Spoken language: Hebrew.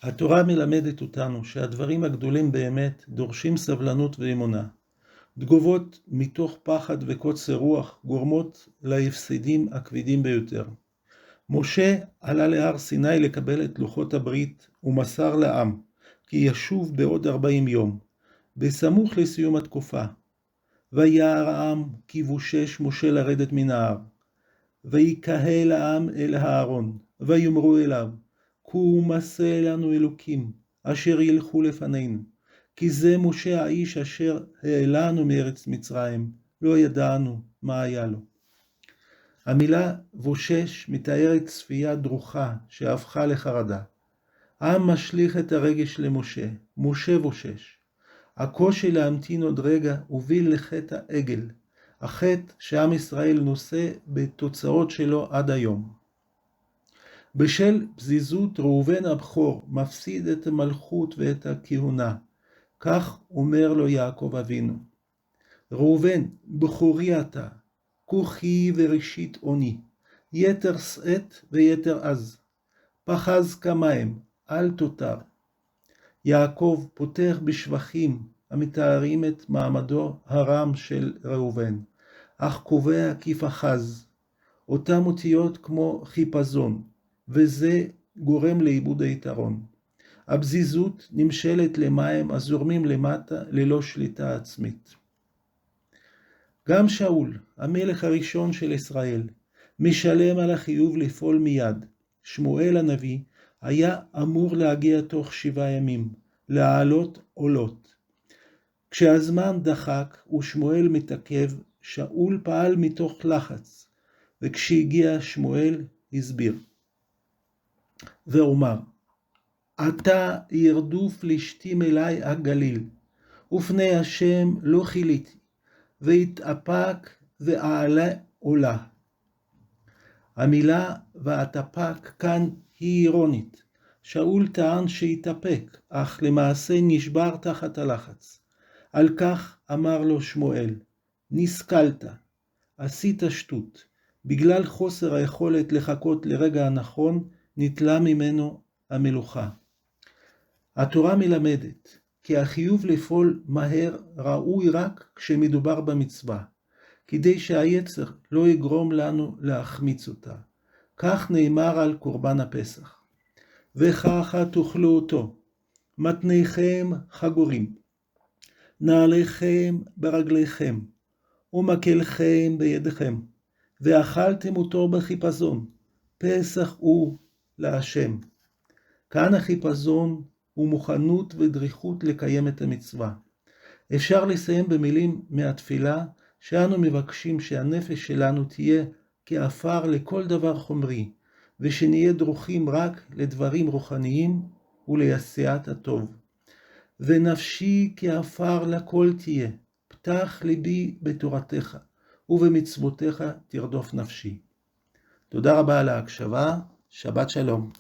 התורה מלמדת אותנו שהדברים הגדולים באמת דורשים סבלנות ואמונה. תגובות מתוך פחד וקוצר רוח גורמות להפסדים הכבדים ביותר. משה עלה להר סיני לקבל את לוחות הברית ומסר לעם, כי ישוב בעוד 40 יום, בסמוך לסיום התקופה. וירא העם כי בושש משה לרדת מן ההר. ויקהל העם אל הארון, ויאמרו אליו, קום עשה לנו אלוקים, אשר ילכו לפנינו. כי זה משה האיש אשר העלנו מארץ מצרים, לא ידענו מה היה לו. המילה בושש מתארת צפייה דרוכה שהפכה לחרדה. העם משליך את הרגש למשה, משה בושש. הקושי להמתין עוד רגע הוביל לחטא העגל, החטא שעם ישראל נושא בתוצאות שלו עד היום. בשל פזיזות ראובן הבכור מפסיד את המלכות ואת הכהונה. כך אומר לו יעקב אבינו. ראובן, בכורי אתה, כוחי וראשית אוני, יתר שאת ויתר עז. פחז כמים, אל תותר. יעקב פותח בשבחים המתארים את מעמדו הרם של ראובן, אך קובע כי פחז. אותם אותיות כמו חיפזון, וזה גורם לאיבוד היתרון. הפזיזות נמשלת למים הזורמים למטה ללא שליטה עצמית. גם שאול, המלך הראשון של ישראל, משלם על החיוב לפעול מיד. שמואל הנביא היה אמור להגיע תוך 7 ימים, להעלות עולות. כשהזמן דחק ושמואל מתעכב, שאול פעל מתוך לחץ, וכשהגיע שמואל הסביר. ואומר, עתה ירדו פלישתים אליי הגליל, ופני השם לא חיליתי, והתאפק ואעלה עולה. המילה והתאפק כאן היא אירונית. שאול טען שהתאפק, אך למעשה נשבר תחת הלחץ. על כך אמר לו שמואל, נסכלת, עשית שטות. בגלל חוסר היכולת לחכות לרגע הנכון, נטלה ממנו המלוכה. התורה מלמדת כי החיוב לפעול מהר ראוי רק כשמדובר במצווה, כדי שהיצר לא יגרום לנו להחמיץ אותה. כך נאמר על קורבן הפסח. וככה תאכלו אותו, מתניכם חגורים, נעליכם ברגליכם, ומקלכם בידיכם, ואכלתם אותו בחיפזון, פסח הוא להשם. כאן החיפזון הוא מוכנות ודריכות לקיים את המצווה. אפשר לסיים במילים מהתפילה, שאנו מבקשים שהנפש שלנו תהיה כעפר לכל דבר חומרי, ושנהיה דרוכים רק לדברים רוחניים ולעשיית הטוב. ונפשי כעפר לכל תהיה, פתח ליבי בתורתך, ובמצוותיך תרדוף נפשי. תודה רבה על ההקשבה, שבת שלום.